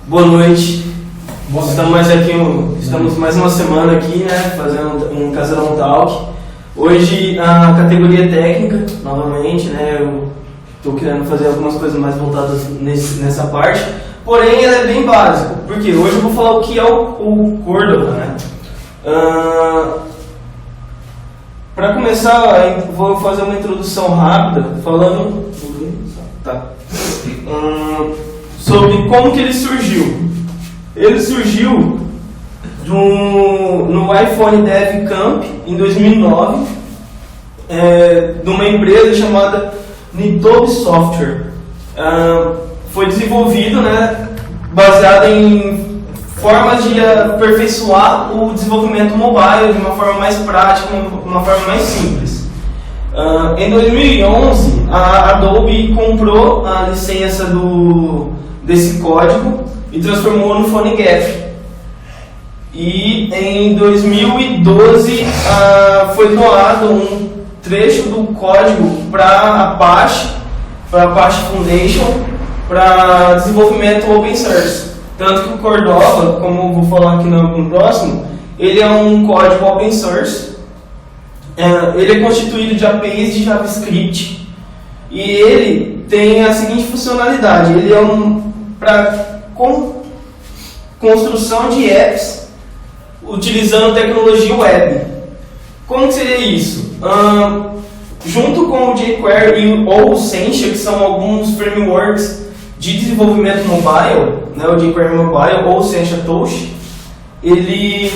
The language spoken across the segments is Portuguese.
Boa noite. Estamos mais uma semana aqui, né, fazendo um Caseirão Talk. Hoje a categoria técnica, novamente, né, eu estou querendo fazer algumas coisas mais voltadas nessa parte, porém ela é bem básica, porque hoje eu vou falar o que é o Cordova, né. Para começar, eu vou fazer uma introdução rápida, falando sobre como que ele surgiu. Ele surgiu no iPhone Dev Camp em 2009, de uma empresa chamada Nitobe Software. Foi desenvolvido, né, baseado em formas de aperfeiçoar o desenvolvimento mobile de uma forma mais prática, uma forma mais simples. Em 2011, a Adobe comprou a licença desse código e transformou no PhoneGap. E em 2012 foi doado um trecho do código para a Apache Foundation, para desenvolvimento open source. Tanto que o Cordova, como eu vou falar aqui no próximo, ele é um código open source. Ele é constituído de APIs de JavaScript e ele tem a seguinte funcionalidade: ele é para construção de apps utilizando tecnologia web. Como que seria isso? Junto com o jQuery ou o Sencha, que são alguns frameworks de desenvolvimento mobile, né, o jQuery Mobile ou o Sencha Touch, ele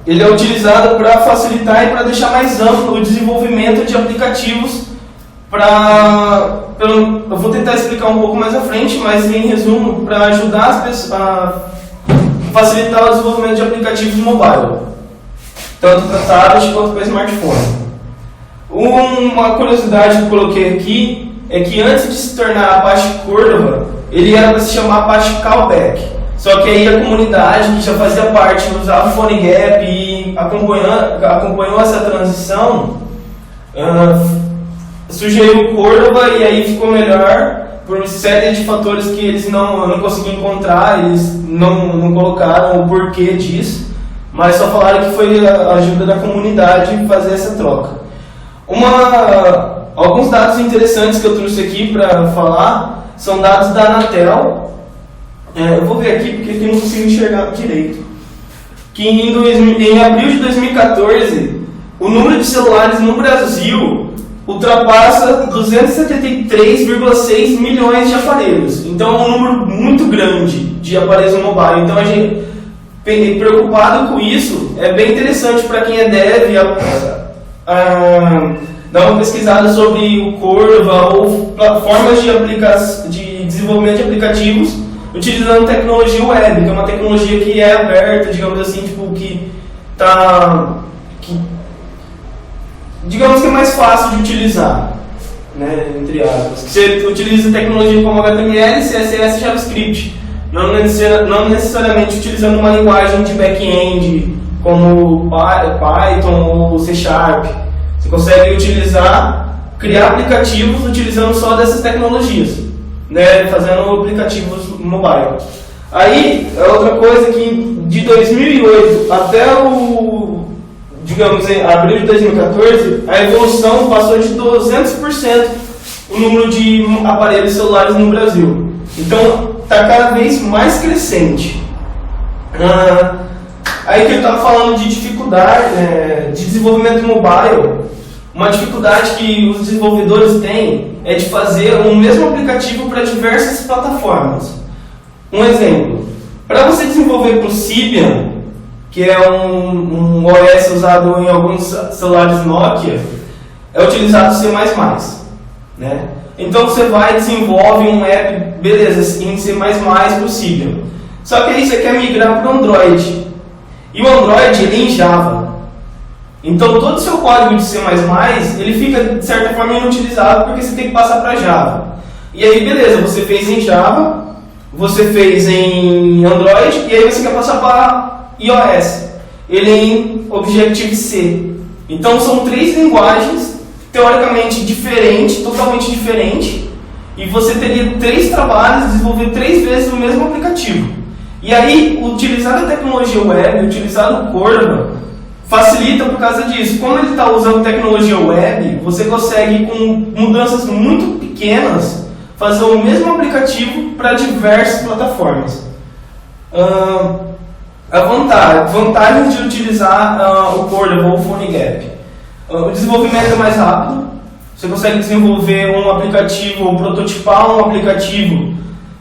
é utilizado para facilitar e para deixar mais amplo o desenvolvimento de aplicativos. Eu vou tentar explicar um pouco mais à frente, mas em resumo, para ajudar as pessoas a facilitar o desenvolvimento de aplicativos mobile, tanto para tablet quanto para smartphone. Uma curiosidade que eu coloquei aqui é que antes de se tornar Apache Cordova, ele era para se chamar Apache Callback. Só que aí a comunidade que já fazia parte usava o PhoneGap e acompanhou essa transição, sugeriu o Cordova, e aí ficou melhor por série de fatores que eles não conseguiam encontrar, eles não colocaram o porquê disso, mas só falaram que foi a ajuda da comunidade fazer essa troca. Alguns dados interessantes que eu trouxe aqui para falar são dados da Anatel. Eu vou ver aqui porque aqui eu não consigo enxergar direito. Que em abril de 2014, o número de celulares no Brasil ultrapassa 273,6 milhões de aparelhos. Então é um número muito grande de aparelhos mobile. Então a gente, preocupado com isso, é bem interessante para quem é dev dar uma pesquisada sobre o Cordova ou formas de desenvolvimento de aplicativos utilizando tecnologia web, que é uma tecnologia que é aberta, digamos assim, digamos que é mais fácil de utilizar, né, entre aspas. Você utiliza tecnologia como HTML, CSS e JavaScript, não necessariamente utilizando uma linguagem de back-end como Python ou C#. Você consegue criar aplicativos utilizando só dessas tecnologias, né, fazendo aplicativos mobile. Aí, outra coisa que de 2008 até abril de 2014, a evolução passou de 200% o número de aparelhos celulares no Brasil. Então, está cada vez mais crescente. Aí que eu estava falando de dificuldade de desenvolvimento mobile. Uma dificuldade que os desenvolvedores têm é de fazer o mesmo aplicativo para diversas plataformas. Um exemplo, para você desenvolver para o Symbian, que é um OS usado em alguns celulares Nokia, é utilizado C++, né? Então você vai e desenvolve um app, beleza, em C++ para o Symbian. Só que aí você quer migrar para o Android. E o Android ele é em Java. Então todo o seu código de C++ ele fica de certa forma inutilizável porque você tem que passar para Java. E aí beleza, você fez em Java, você fez em Android e aí você quer passar para iOS. Ele é em Objective-C. Então são 3 linguagens teoricamente diferentes, totalmente diferentes, e você teria 3 trabalhos de desenvolver 3 vezes o mesmo aplicativo. E aí, utilizar a tecnologia web, utilizar o Cordova, facilita por causa disso. Como ele está usando tecnologia web, você consegue, com mudanças muito pequenas, fazer o mesmo aplicativo para diversas plataformas. A vantagem de utilizar o Cordova ou o PhoneGap. O desenvolvimento é mais rápido. Você consegue desenvolver um aplicativo ou prototipar um aplicativo,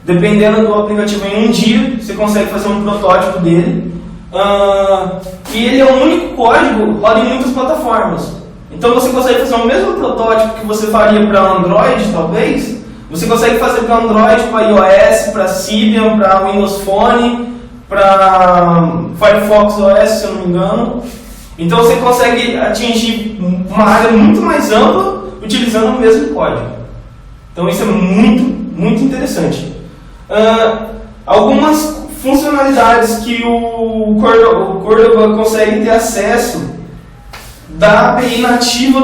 dependendo do aplicativo, em um dia. Você consegue fazer um protótipo dele. E ele é o único código que roda em muitas plataformas. Então você consegue fazer o mesmo protótipo que você faria para Android, talvez. Você consegue fazer para Android, para iOS, para Symbian, para Windows Phone, para Firefox OS, se eu não me engano. Então você consegue atingir uma área muito mais ampla utilizando o mesmo código. Então isso é muito, muito interessante. Algumas funcionalidades que o Cordova consegue ter acesso da API nativa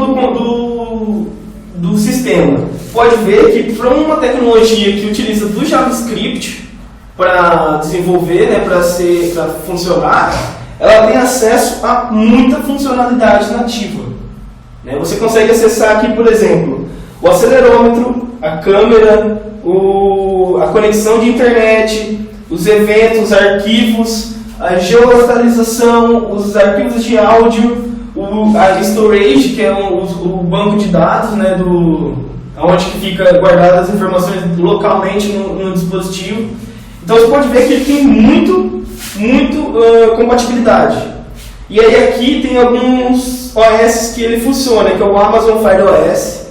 do sistema. Pode ver que para uma tecnologia que utiliza do JavaScript para desenvolver, né, para funcionar, ela tem acesso a muita funcionalidade nativa. Você consegue acessar aqui, por exemplo, o acelerômetro, a câmera, a conexão de internet, os eventos, os arquivos, a geolocalização, os arquivos de áudio, a storage, que é o banco de dados, né, onde fica guardadas as informações localmente no dispositivo. Então você pode ver que ele tem muito compatibilidade. E aí aqui tem alguns OS que ele funciona, que é o Amazon Fire OS,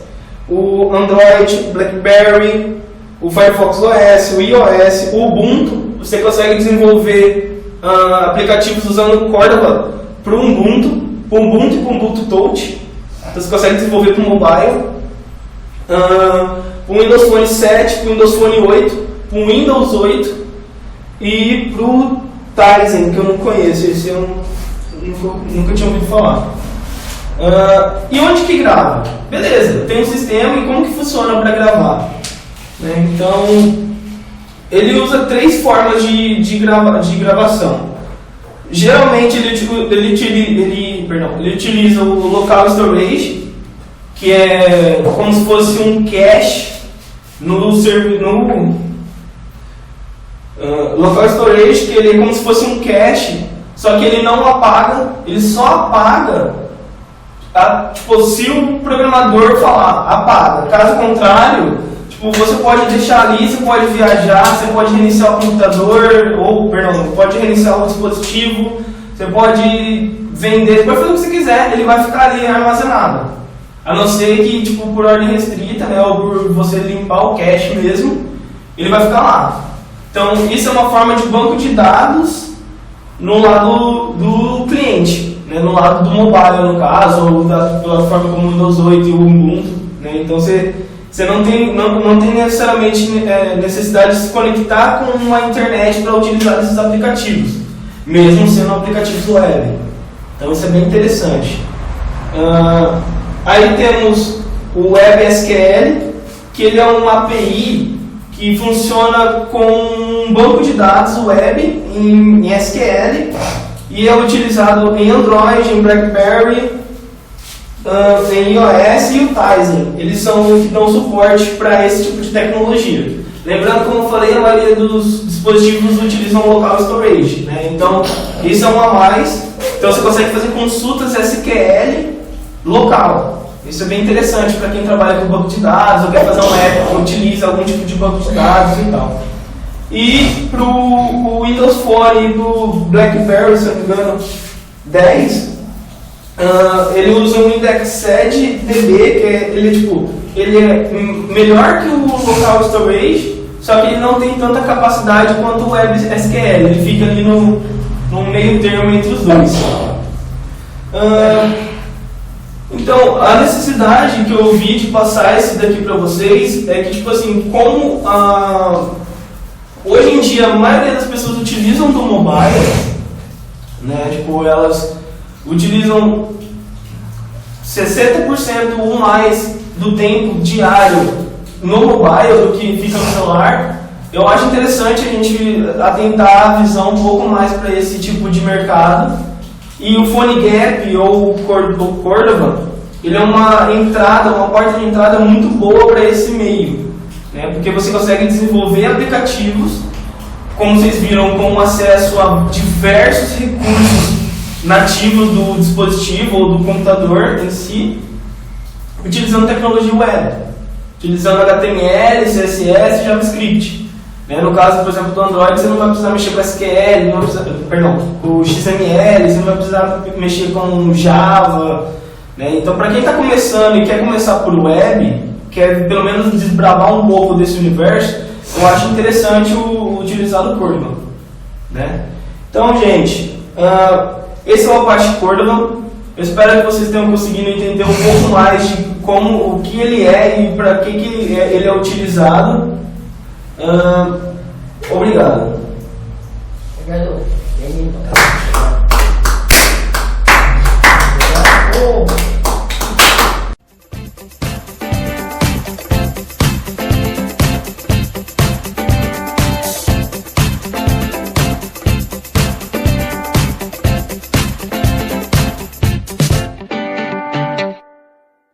o Android, BlackBerry, o Firefox OS, o iOS, o Ubuntu. Você consegue desenvolver aplicativos usando o Cordova para o Ubuntu e para o Ubuntu Touch. Então você consegue desenvolver para o mobile, para o Windows Phone 7, para o Windows Phone 8, para o Windows 8 e para o Tizen, que eu não conheço, esse eu nunca tinha ouvido falar. E onde que grava? Beleza, tem um sistema, e como que funciona para gravar? Então, ele usa 3 formas de gravação. Geralmente ele utiliza o local storage, que é como se fosse um cache no local storage, que ele é como se fosse um cache, só que ele não apaga, ele só apaga se o programador falar apaga. Caso contrário, você pode deixar ali, você pode viajar, você pode reiniciar o computador, pode reiniciar o dispositivo, você pode vender, você pode fazer o que você quiser, ele vai ficar ali armazenado. A não ser que, por ordem restrita, né, ou por você limpar o cache mesmo, ele vai ficar lá. Então, isso é uma forma de banco de dados no lado do cliente, né, no lado do mobile, no caso, ou da plataforma como o Windows 8 e o Ubuntu. Né, então, você não tem necessariamente necessidade de se conectar com a internet para utilizar esses aplicativos, mesmo sendo aplicativos web. Então isso é bem interessante. Aí temos o WebSQL, que ele é uma API que funciona com um banco de dados web em SQL e é utilizado em Android, em BlackBerry, em iOS e o Tizen. Eles são que dão suporte para esse tipo de tecnologia. Lembrando, como eu falei, a maioria dos dispositivos utilizam local storage, né? Então, isso é um a mais. Então, você consegue fazer consultas SQL local. Isso é bem interessante para quem trabalha com banco de dados ou quer fazer um app que utiliza algum tipo de banco de dados e tal. E para o Windows Phone e para o BlackBerry, se eu não me engano, 10, ele usa um Indexed DB, que ele é melhor que o local storage, só que ele não tem tanta capacidade quanto o WebSQL, ele fica ali no meio termo entre os dois. Então, a necessidade que eu vi de passar isso daqui para vocês é que, como hoje em dia a maioria das pessoas utilizam do mobile, né, elas utilizam 60% ou mais do tempo diário no mobile do que fica no celular, eu acho interessante a gente atentar a visão um pouco mais para esse tipo de mercado. E o PhoneGap ou o Cordova, ele é uma porta de entrada muito boa para esse meio, né? Porque você consegue desenvolver aplicativos, como vocês viram, com acesso a diversos recursos nativos do dispositivo ou do computador em si, utilizando tecnologia web, utilizando HTML, CSS e JavaScript. No caso, por exemplo, do Android, você não vai precisar mexer com SQL, com XML, você não vai precisar mexer com Java. Então, para quem está começando e quer começar por web, quer pelo menos desbravar um pouco desse universo, eu acho interessante utilizar o Cordova. Então, gente, esse é o Apache Cordova. Eu espero que vocês tenham conseguido entender um pouco mais de o que ele é e para que ele é utilizado. Obrigado. Obrigado.